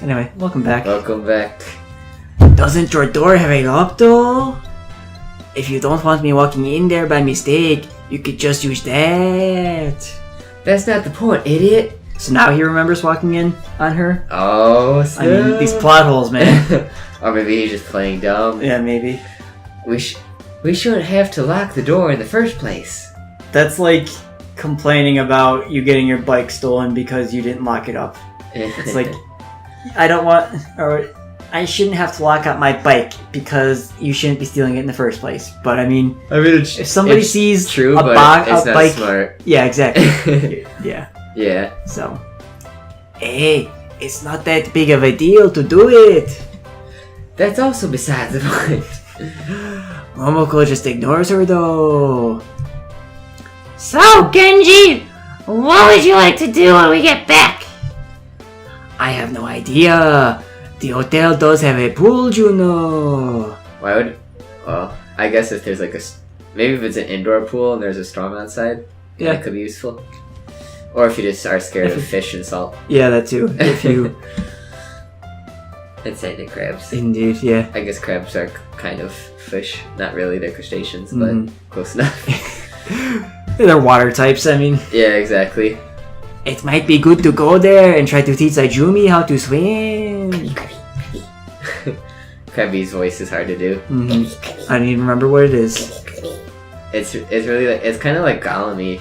Anyway, welcome back. Welcome back. Doesn't your door have a lock though? If you don't want me walking in there by mistake, you could just use that. That's not the point, idiot. So now he remembers walking in on her? Oh, so... I mean, these plot holes, man. Or maybe he's just playing dumb. Yeah, maybe. We shouldn't have to lock the door in the first place. That's like complaining about you getting your bike stolen because you didn't lock it up. It's like, I shouldn't have to lock up my bike because you shouldn't be stealing it in the first place. But I mean if somebody sees true, a but it's not bike, smart. yeah, exactly. Yeah. Yeah. So, hey, it's not that big of a deal to do it. That's also besides the point. Momoko just ignores her though. So, Genji, what would you like to do when we get back? I have no idea. The hotel does have a pool, you know. Why would... Well, I guess if there's like maybe if it's an indoor pool and there's a storm outside, Yeah. that could be useful. Or if you just are scared of fish and salt. Yeah, that too. If you... And sand and crabs. Indeed, yeah. I guess crabs are kind of fish. Not really, they're crustaceans, Mhm. but close enough. They're water types, I mean. Yeah, exactly. It might be good to go there and try to teach Ajumi how to swim. Krabby's voice is hard to do. I don't even remember what it is. It's really like, it's kind of like Gollum-y.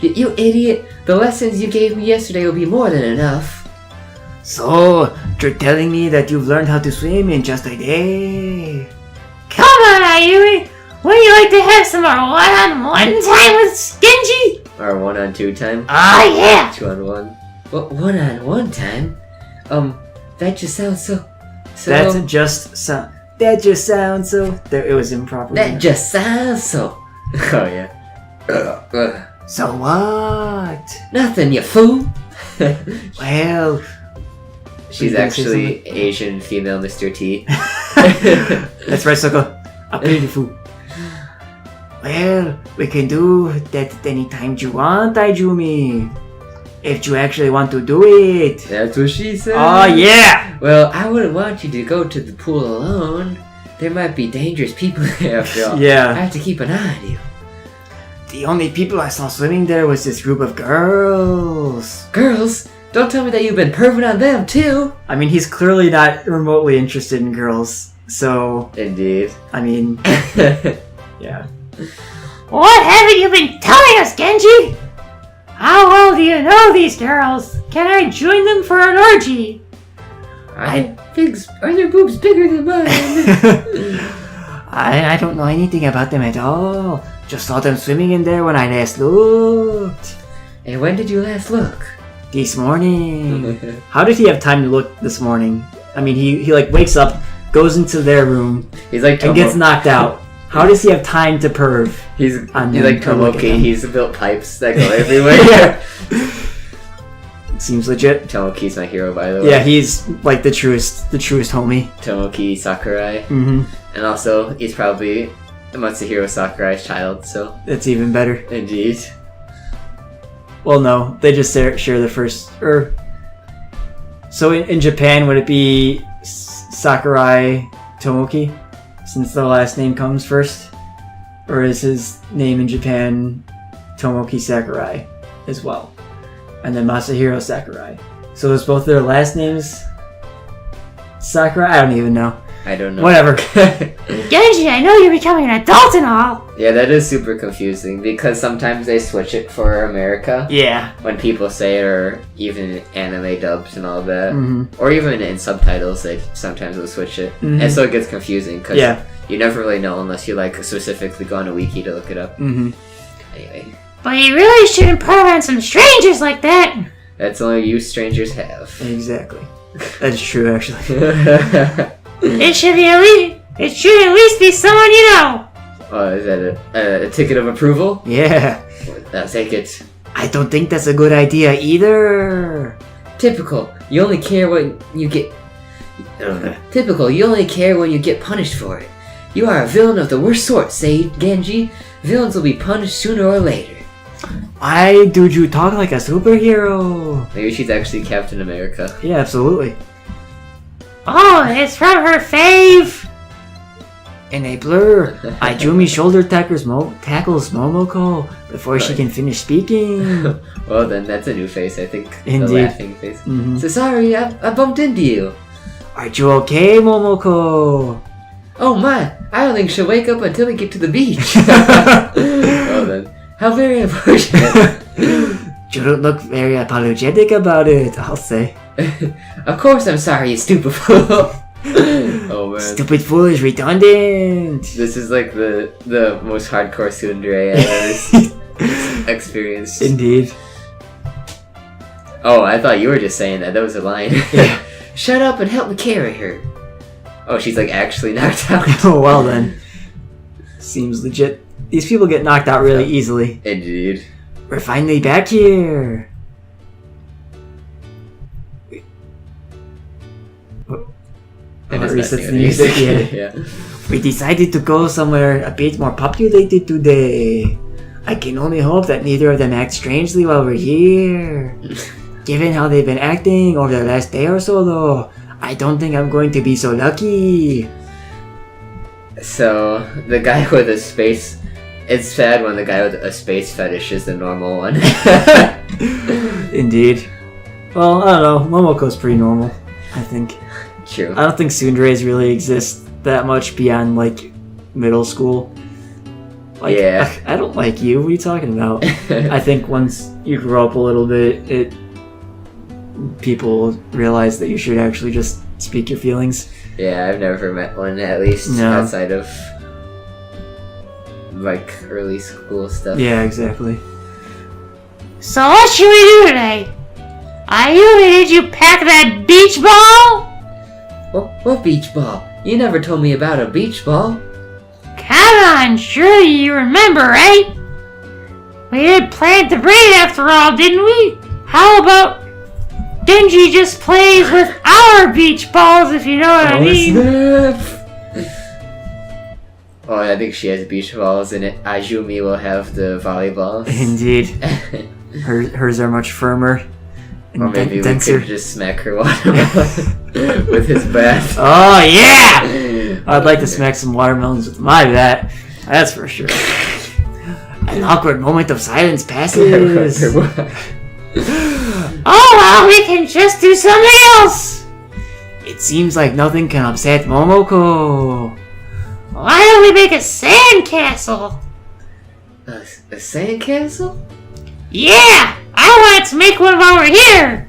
You idiot! The lessons you gave me yesterday will be more than enough. So, you're telling me that you've learned how to swim in just a day? Come on, Ayumi! Wouldn't you like to have some more one-on-one time with Genji? Or 1-on-2 time. Oh, yeah! 2-on-1. Well, 1-on-1 time? That just sounds so... That just sounds so... There, it was improper. That just sounds so... Oh, yeah. So what? Nothing, you fool! Well... She's actually Asian female Mr. T. That's right, Soko. A beautiful. Well, we can do that at any time you want, Ajumi. If you actually want to do it. That's what she said. Oh, yeah! Well, I wouldn't want you to go to the pool alone. There might be dangerous people there after all. Yeah. I have to keep an eye on you. The only people I saw swimming there was this group of girls. Girls? Don't tell me that you've been perving on them, too! I mean, he's clearly not remotely interested in girls. So, Indeed. I mean, yeah. What haven't you been telling us, Genji? How well do you know these girls? Can I join them for an orgy? Are their boobs bigger than mine? I don't know anything about them at all. Just saw them swimming in there when I last looked. And when did you last look? This morning. How did he have time to look this morning? I mean, he like wakes up, goes into their room, He's like and gets knocked out. How does he have time to perv? He's on like them to look at Tomoki. them? He's built pipes that go everywhere. Yeah. Seems legit. Tomoki's my hero, by the way. Yeah, he's like the truest homie. Tomoki Sakurai. Mm-hmm. And also, he's probably Matsuhiro Sakurai's child, so... That's even better. Indeed. Well, no, they just share the first... So in Japan, would it be Sakurai Tomoki? Since the last name comes first? Or is his name in Japan Tomoki Sakurai as well? And then Masahiro Sakurai. So is both their last names Sakurai? I don't even know. I don't know. Whatever. Genji, I know you're becoming an adult and all. Yeah, that is super confusing because sometimes they switch it for America Yeah. when people say it, or even in anime dubs and all that, Mhm. or even in subtitles they sometimes will switch it, Mhm. and so it gets confusing because Yeah. you never really know unless you like specifically go on a wiki to look it up. Mm-hmm. Anyway, But you really shouldn't perv on some strangers like that. that's only you strangers have. Exactly. That's true, actually. It should at least be someone you know. Is that a ticket of approval? Yeah. I'll take it. I don't think that's a good idea either. Typical. You only care when you get... Typical. You only care when you get punished for it. You are a villain of the worst sort, say Genji. Villains will be punished sooner or later. Why do you talk like a superhero? Maybe she's actually Captain America. Yeah, absolutely. Oh, it's from her fave. In a blur, Ayumi shoulder tackles Momoko before she Right. can finish speaking. Well, then that's a new face, I think. Indeed. The laughing face. Mhm. So sorry, I bumped into you. Aren't you okay, Momoko? Oh my, I don't think she'll wake up until we get to the beach. Well then, how very unfortunate. You don't look very apologetic about it, I'll say. Of course I'm sorry, you stupid fool. Oh man. Stupid fool is redundant. This is like the most hardcore tsundere I've ever experienced. Indeed. Oh, I thought you were just saying that. That was a line. Yeah. Shut up and help me carry her. Oh, she's like actually knocked out. Oh, well then. Seems legit. These people get knocked out really easily. Indeed. We're finally back here. And Oh, it's resets messing the with music, yeah. Yeah. We decided to go somewhere a bit more populated today. I can only hope that neither of them act strangely while we're here. Given how they've been acting over the last day or so, though, I don't think I'm going to be so lucky. So, the guy with a space... It's sad when the guy with a space fetish is the normal one. Indeed. Well, I don't know. Momoko's pretty normal, I think. True. I don't think tsunderes really exist that much beyond, like, middle school. Like, Yeah. I don't like you. What are you talking about? I think once you grow up a little bit, people realize that you should actually just speak your feelings. Yeah, I've never met one, at least No. outside of like early school stuff. Yeah, exactly. So what should we do today? Ayumi, did you pack that beach ball? What beach ball? You never told me about a beach ball. Come on, surely you remember, right? We did plant the braid after all, didn't we? How about Genji just plays with our beach balls, if you know what I mean? Snap! Oh, I think she has beach balls, and Ayumi will have the volleyballs. Indeed. Hers are much firmer and Or maybe we denser. could just smack her watermelon with his bat. Oh, yeah! I'd like to smack some watermelons with my bat. That's for sure. An awkward moment of silence passes. Oh well, we can just do something else. It seems like nothing can upset Momoko. Why don't we make a sand castle? A sandcastle? Yeah, I want to make one while we're here.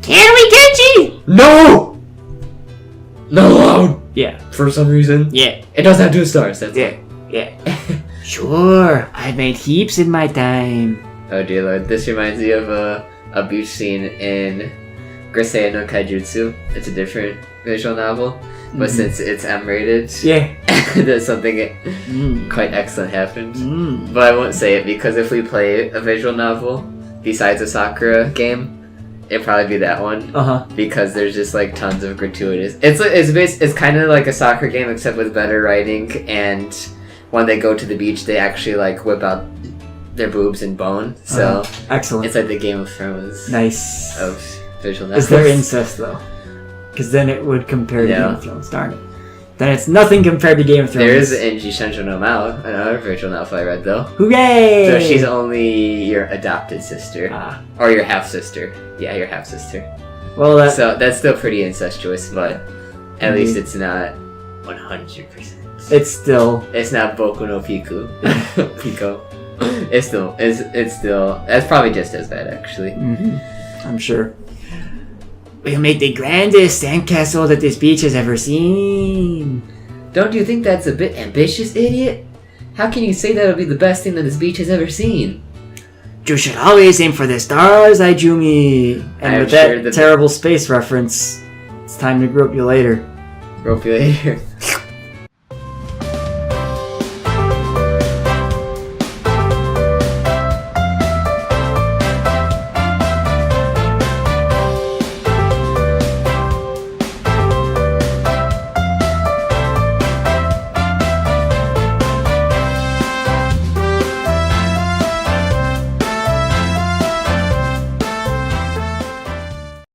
Can we, Genji? No! Not allowed! Yeah. For some reason. Yeah. It doesn't have 2 stars, that's Yeah. Yeah. Sure. I've made heaps in my time. Oh dear lord, this reminds me of a beach scene in Grisei no Kaijutsu. It's a different visual novel, but since it's M-rated, Yeah. there's something Mm. quite excellent happened. Mm. But I won't say it because if we play a visual novel besides a Sakura game, it'd probably be that one. Uh-huh. Because there's just like tons of gratuitous. It's kind of like a soccer game except with better writing, and when they go to the beach, they actually like whip out their boobs and bone. So Excellent. it's like the Game of Thrones Nice. of visual novels. Is there incest, though? Because then it would compare to No. Game of Thrones. Darn it. Then it's nothing compared to Game of Thrones. There is Enji Shenjo no Mao, another visual novel I read though. Hooray! So she's only your adopted sister. Ah. Or your half sister. Yeah, your half sister. Well, that... So that's still pretty incestuous, but at Indeed. least it's not 100%. It's still... It's not Boku no Pico. Pico. It's still that's probably just as bad actually. I'm sure. We'll make the grandest sandcastle that this beach has ever seen. Don't you think that's a bit ambitious, idiot? How can you say that'll be the best thing that this beach has ever seen? You should always aim for the stars, Ayumi. And I'm with that sure that- terrible space reference, it's time to grope you later. Rope you later.